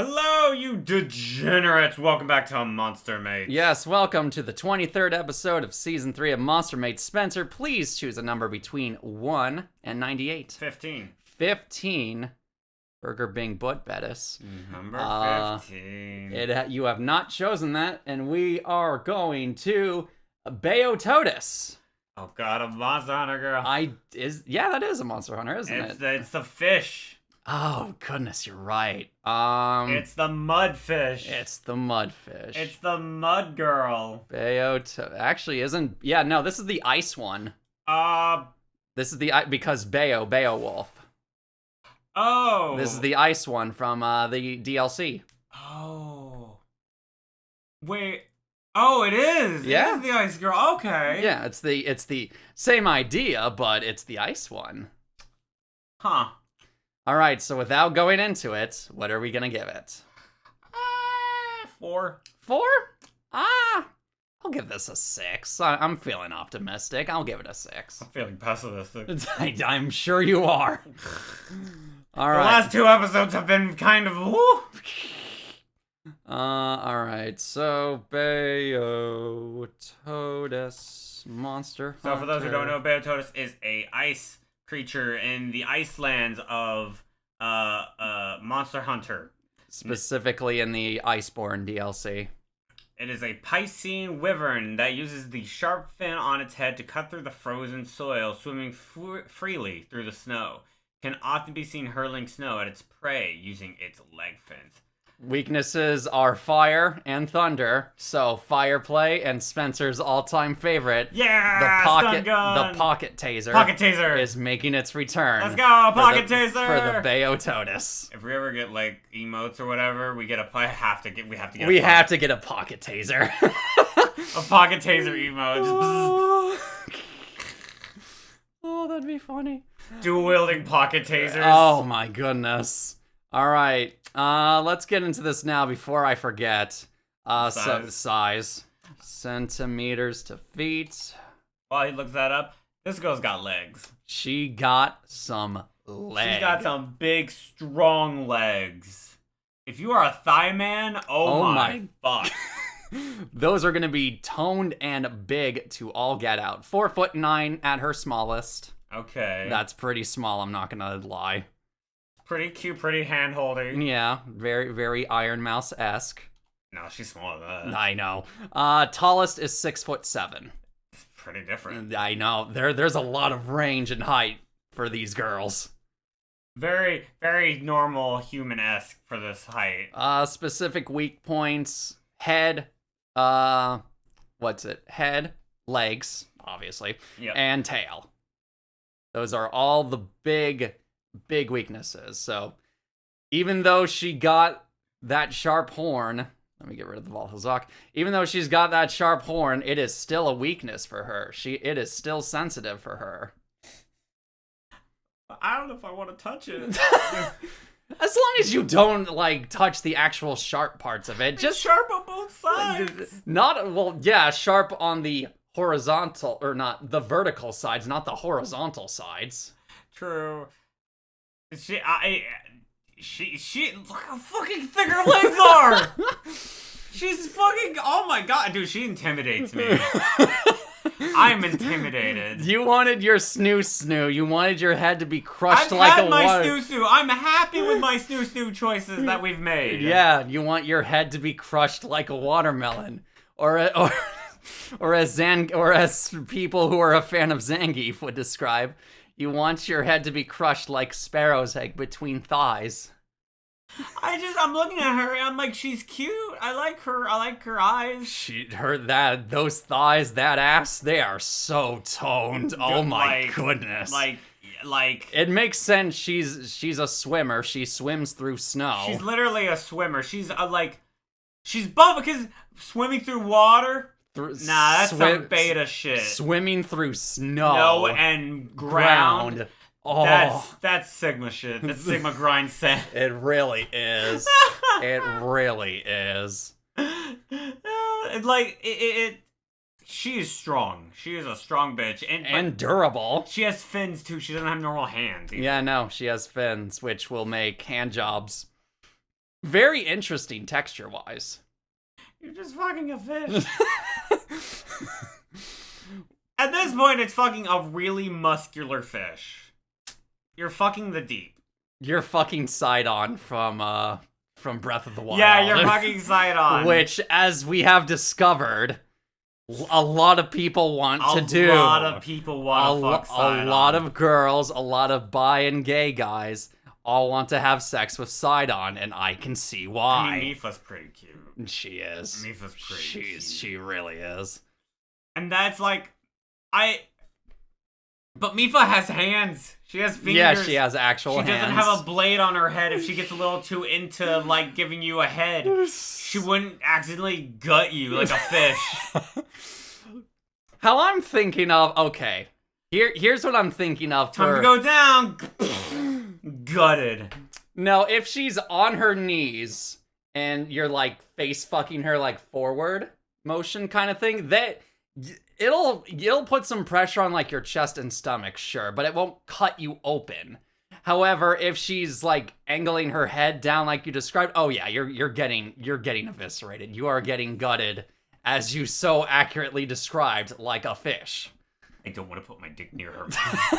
Hello, you degenerates! Welcome back to Monster Mates. Yes, welcome to the 23rd episode of Season 3 of Monster Mates. Spencer, please choose a number between 1 and 98. 15. 15. Burger Bing Butt Bettis. Number 15. You have not chosen that, and we are going to Beotodus. Oh god, a Monster Hunter girl. That is a Monster Hunter, isn't it? It's the fish. Oh, goodness, you're right. It's the mudfish. It's the mudfish. It's the mud girl. Actually, isn't... Yeah, no, this is the ice one. This is the... Because Beowulf. Oh. This is the ice one from the DLC. Oh. Wait. Oh, it is. Yeah. It is the ice girl. Okay. Yeah, it's the same idea, but it's the ice one. Huh. All right, so without going into it, what are we gonna give it? 4. 4? I'll give this a 6. I'm feeling optimistic. I'll give it a 6. I'm feeling pessimistic. I'm sure you are. All right. The last 2 episodes have been kind of woo. All right. So Beotodus Monster Hunter. So for those who don't know, Beotodus is a ice creature in the Icelands of Monster Hunter. Specifically in the Iceborne DLC. It is a Piscine wyvern that uses the sharp fin on its head to cut through the frozen soil, swimming freely through the snow. Can often be seen hurling snow at its prey using its leg fins. Weaknesses are fire and thunder, so fire play and Spencer's all-time favorite. Yeah, the stun gun. The pocket taser. Pocket taser is making its return. Let's go, pocket taser for the Beotodus. If we ever get like emotes or whatever, we have to get a pocket taser. A pocket taser emote. Oh, that'd be funny. Dual wielding pocket tasers. Oh my goodness. All right, let's get into this now before I forget. Size. Centimeters to feet. While he looks that up, this girl's got legs. She got some legs. She's got some big, strong legs. If you are a thigh man, oh my fuck. Those are going to be toned and big to all get out. 4'9" at her smallest. Okay. That's pretty small, I'm not going to lie. Pretty cute, pretty hand-holding. Yeah, very, very Iron Mouse-esque. No, she's smaller than that. I know. Tallest is 6'7". It's pretty different. I know. There's a lot of range and height for these girls. Very, very normal human-esque for this height. Specific weak points. Head. Head, legs, obviously, yep. And tail. Those are all the big weaknesses. So even though she got that sharp horn, let me get rid of the Valhazak. Even though she's got that sharp horn, it is still a weakness for her. It is still sensitive for her. I don't know if I want to touch it. As long as you don't touch the actual sharp parts of it. Just sharp on both sides. Sharp on the horizontal, or not the vertical sides, not the horizontal sides. True. She look how fucking thick her legs are. She's fucking, oh my god, dude, she intimidates me. I'm intimidated. You wanted your snoo. You wanted your head to be crushed like a water. I've had my snoo. I'm happy with my snoo choices that we've made. Yeah, you want your head to be crushed like a watermelon, or as people who are a fan of Zangief would describe. You want your head to be crushed like Sparrow's egg between thighs. I'm looking at her and I'm like, she's cute. I like her eyes. Those thighs, that ass, they are so toned. Oh my goodness. It makes sense. She's a swimmer. She swims through snow. She's literally a swimmer. She's buff because swimming through water. That's some beta shit. Swimming through snow and ground. Oh, that's Sigma shit. That's Sigma grind set. It really is. It really is. She is strong. She is a strong bitch. And durable. She has fins, too. She doesn't have normal hands either. Yeah, no, she has fins, which will make hand jobs Very interesting texture-wise. You're just fucking a fish. At this point, it's fucking a really muscular fish. You're fucking the deep. You're fucking Sidon from Breath of the Wild. Yeah, you're fucking Sidon. Which, as we have discovered, a lot of people want to do. A lot of people want to fuck Sidon. A lot of girls, a lot of bi and gay guys all want to have sex with Sidon, and I can see why. I mean, Mipha's pretty cute. She is. Mipha's pretty cute. She really is. And that's like... But Mipha has hands. She has fingers. Yeah, she has actual hands. She doesn't have a blade on her head. If she gets a little too into, like, giving you a head, she wouldn't accidentally gut you like a fish. How I'm thinking of... Okay. Here's what I'm thinking of. Time to go down. Gutted. No, if she's on her knees and you're, like, face fucking her, like, forward motion kind of thing, you'll put some pressure on, like, your chest and stomach, sure, but it won't cut you open. However, if she's, like, angling her head down like you described, oh yeah, you're getting eviscerated. You are getting gutted, as you so accurately described, like a fish. I don't want to put my dick near her mouth.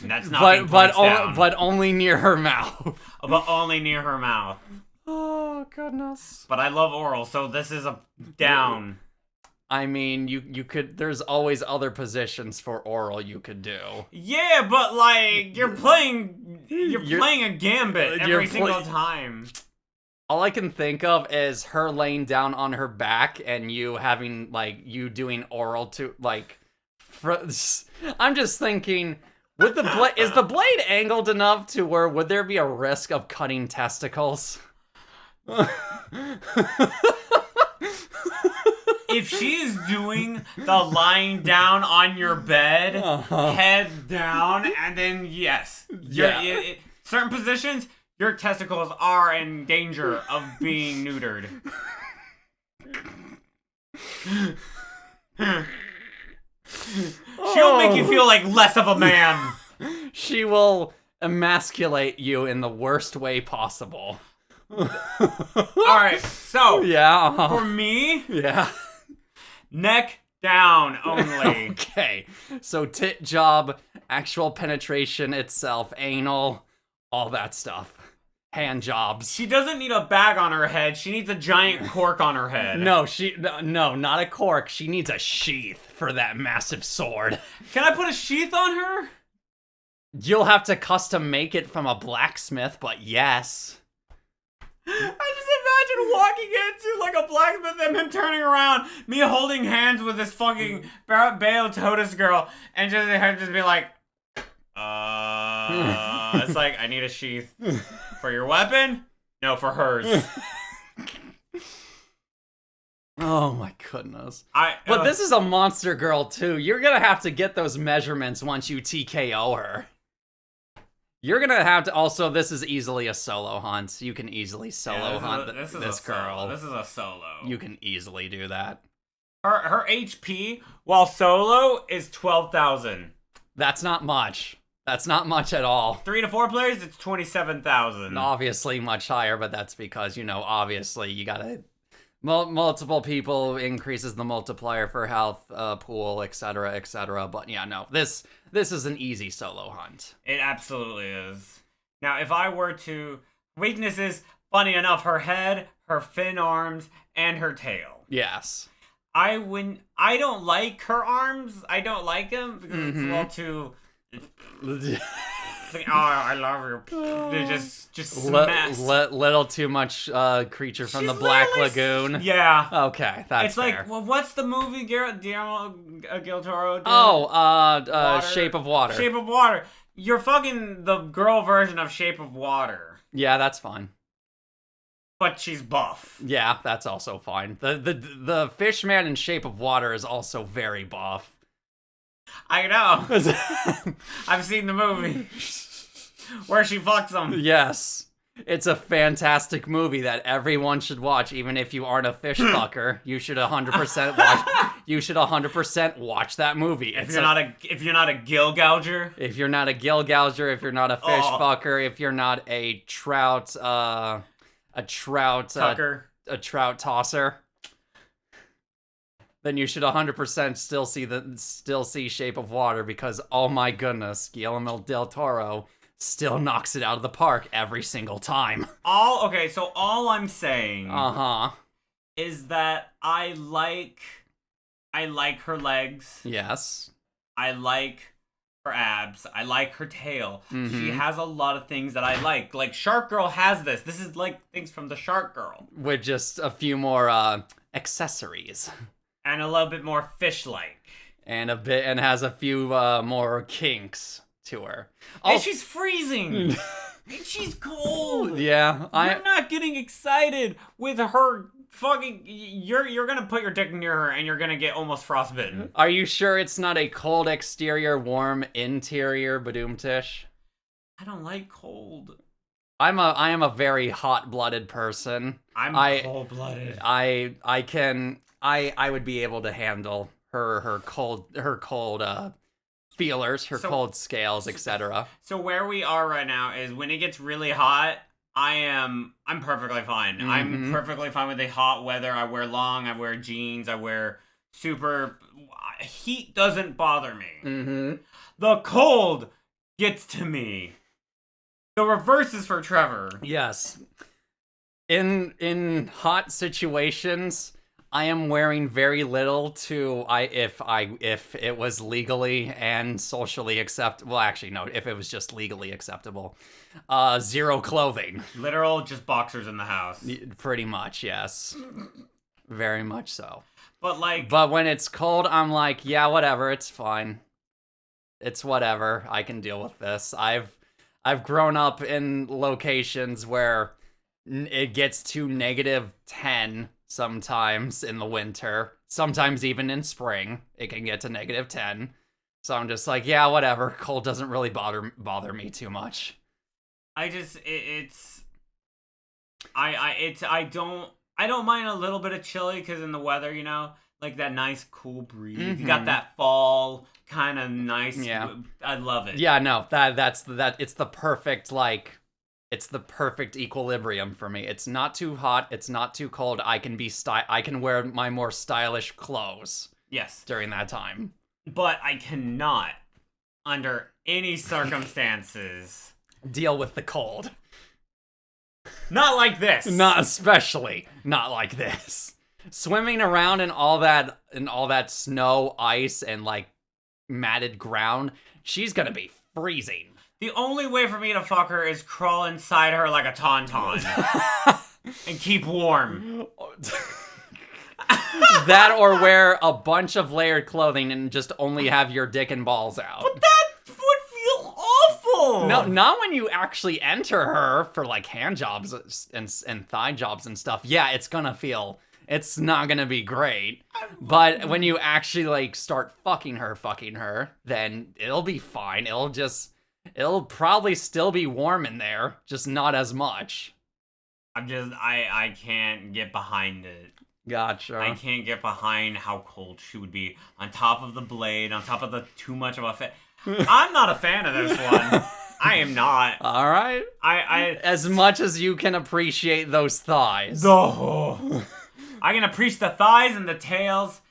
That's not but only near her mouth. But only near her mouth. Oh, goodness. But I love oral, so this is a down. I mean, you could... There's always other positions for oral you could do. Yeah, but, like, you're playing a gambit every single time. All I can think of is her laying down on her back and you having, like, you doing oral to, like... I'm just thinking... Is the blade angled enough to where would there be a risk of cutting testicles? If she's doing the lying down on your bed, head down, and then yes. Certain positions, your testicles are in danger of being neutered. She'll make you feel like less of a man. She will emasculate you in the worst way possible. Alright, so yeah, for me, yeah, neck down only. Okay, so tit job, actual penetration itself, anal, all that stuff. Hand jobs. She doesn't need a bag on her head. She needs a giant cork on her head. No, not a cork. She needs a sheath for that massive sword. Can I put a sheath on her? You'll have to custom make it from a blacksmith, but yes. I just imagine walking into, like, a blacksmith and him turning around, me holding hands with this fucking Beotodus girl, and just her just be like, it's like, I need a sheath. For your weapon? No, for hers. Oh my goodness. But this is a monster girl too. You're gonna have to get those measurements once you TKO her. You're gonna have to also, this is easily a solo hunt. You can easily solo hunt this girl. This is a solo. You can easily do that. Her HP while solo is 12,000. That's not much. That's not much at all. 3 to 4 players, it's 27,000. Obviously much higher, but that's because, you know, obviously you gotta... multiple people increases the multiplier for health pool, etc., etc. But yeah, no, this is an easy solo hunt. It absolutely is. Now, if I were to... Weaknesses, funny enough, her head, her fin arms, and her tail. Yes. I don't like her arms. I don't like them because it's a little too... Like, oh, I love her. They're just mess. Little too much creature from the Black Lagoon. Yeah. Okay, that's it's fair. Like, well, what's the movie Guillermo del Toro did? Oh, Shape of Water. Shape of Water. You're fucking the girl version of Shape of Water. Yeah, that's fine. But she's buff. Yeah, that's also fine. The fish man in Shape of Water is also very buff. I know. I've seen the movie where she fucks him. Yes. It's a fantastic movie that everyone should watch, even if you aren't a fish fucker. You should 100% watch. You should 100% watch that movie. If you're not a gill gouger. If you're not a gill gouger, if you're not a fish fucker, if you're not a trout a trout Tucker. a trout tosser, then you should 100% still see Shape of Water, because oh my goodness, Guillermo del Toro still knocks it out of the park every single time. So all I'm saying is that I like her legs. Yes. I like her abs. I like her tail. Mm-hmm. She has a lot of things that I like. Like Shark Girl has this. This is like things from the Shark Girl. With just a few more accessories. And a little bit more fish-like. And has a few more kinks to her. And she's freezing. And she's cold. Yeah, You're not getting excited with her fucking. You're gonna put your dick near her and you're gonna get almost frostbitten. Are you sure it's not a cold exterior, warm interior, Badoomtish? I don't like cold. I am a very hot-blooded person. I'm cold-blooded. I would be able to handle her cold feelers, cold scales, etc. So where we are right now is when it gets really hot, I'm perfectly fine. Mm-hmm. I'm perfectly fine with the hot weather. I wear long, I wear jeans, I wear super heat doesn't bother me. Mm-hmm. The cold gets to me. The reverse is for Trevor. Yes. In hot situations, I am wearing very little to if it was legally and socially acceptable. Well, actually, no. If it was just legally acceptable, zero clothing. Literal, just boxers in the house. Pretty much, yes. Very much so. But when it's cold, I'm like, yeah, whatever. It's fine. It's whatever. I can deal with this. I've grown up in locations where it gets to -10 sometimes in the winter. Sometimes even in spring, it can get to -10. So I'm just like, yeah, whatever. Cold doesn't really bother me too much. I don't mind a little bit of chilly because in the weather, like that nice cool breeze. Mm-hmm. You got that fall kind of nice. Yeah. I love it. Yeah, no, that's it's the perfect it's the perfect equilibrium for me. It's not too hot, it's not too cold. I can wear my more stylish clothes. Yes. During that time. But I cannot, under any circumstances, deal with the cold. Not like this. Not like this. Swimming around in all that snow, ice, and like matted ground, she's gonna be freezing. The only way for me to fuck her is crawl inside her like a tauntaun and keep warm. That or wear a bunch of layered clothing and just only have your dick and balls out. But that would feel awful. No, not when you actually enter her for like hand jobs and thigh jobs and stuff. Yeah, it's not gonna be great. But when you actually like start fucking her, then it'll be fine. It'll probably still be warm in there, just not as much. I can't get behind it. Gotcha. I can't get behind how cold she would be on top of the blade, on top of the too much of a fit. I'm not a fan of this one. I am not. All right. I as much as you can appreciate those thighs. I can appreciate the thighs and the tails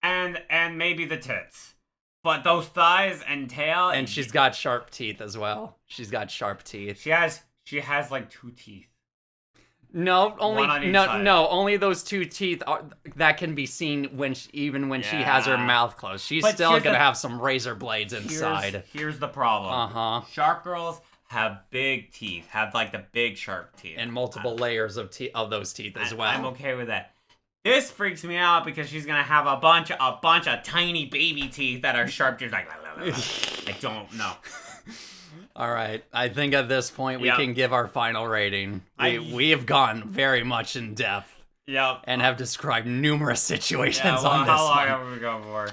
and maybe the tits. But those thighs and tail, and she's got sharp teeth as well. She's got sharp teeth. She has like 2 teeth. No, only side. No, only those 2 teeth that can be seen when she has her mouth closed. She's still gonna have some razor blades inside. Here's the problem. Shark girls have big teeth, have like the big sharp teeth, and multiple layers of those teeth as well. I'm okay with that. This freaks me out because she's gonna have a bunch of tiny baby teeth that are sharp. Just like I don't know. All right, I think at this point we can give our final rating. We have gone very much in depth. Yep. And have described numerous situations on this. How long have we gone for?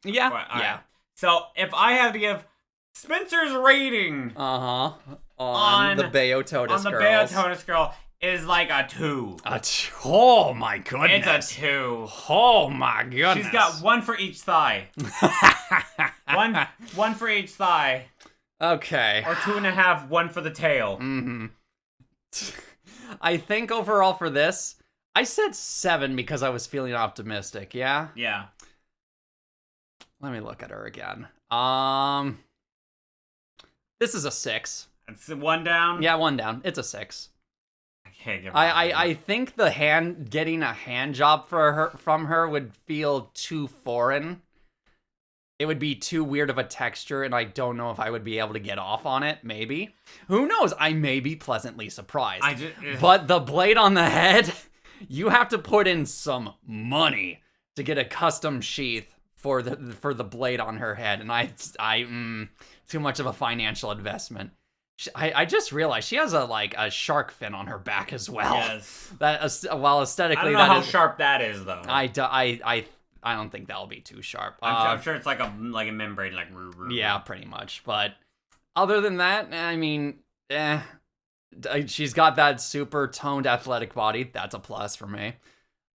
Yeah. Right. So if I have to give Spencer's rating, on the Beotodus girl. Is like a 2. Oh my goodness. It's a 2. Oh my goodness. She's got 1 for each thigh. one for each thigh. Okay. Or 2.5, 1 for the tail. Mm-hmm. I think overall for this, I said 7 because I was feeling optimistic. Yeah. Yeah. Let me look at her again. This is a 6. It's 1 down. Yeah, 1 down. It's a 6. I can't get. I think getting a hand job from her would feel too foreign. It would be too weird of a texture, and I don't know if I would be able to get off on it. Maybe. Who knows? I may be pleasantly surprised. But the blade on the head, you have to put in some money to get a custom sheath for the blade on her head, and too much of a financial investment. I just realized she has a shark fin on her back as well. Yes. While aesthetically, I don't know how sharp that is though. I don't think that'll be too sharp. I'm sure it's like a membrane, like. Yeah, pretty much. But other than that, I mean, she's got that super toned athletic body. That's a plus for me.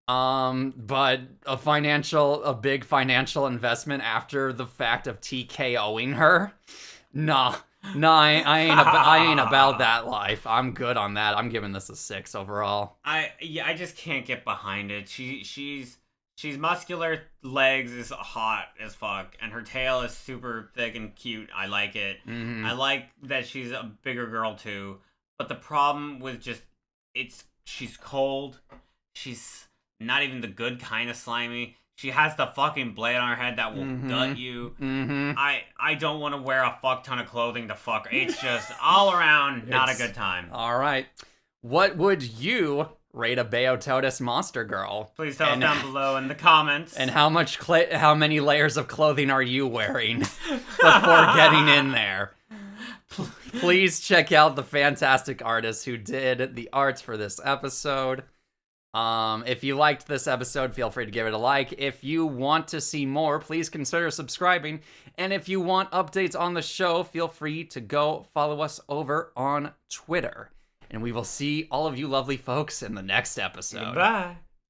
But a big financial investment after the fact of TKOing her, nah, I ain't about that life. I'm good on that. I'm giving this a 6 overall. I just can't get behind it. She's muscular, legs is hot as fuck, and her tail is super thick and cute. I like it. Mm-hmm. I like that she's a bigger girl too. But the problem with she's cold. She's not even the good kind of slimy. She has the fucking blade on her head that will gut you. Mm-hmm. I don't want to wear a fuck ton of clothing to fuck her. It's just all around not a good time. All right. What would you rate a Beotodus monster girl? Please tell us down below in the comments. And how many layers of clothing are you wearing before getting in there? Please check out the fantastic artists who did the arts for this episode. If you liked this episode, feel free to give it a like. If you want to see more, please consider subscribing. And if you want updates on the show, feel free to go follow us over on Twitter. And we will see all of you lovely folks in the next episode. Goodbye.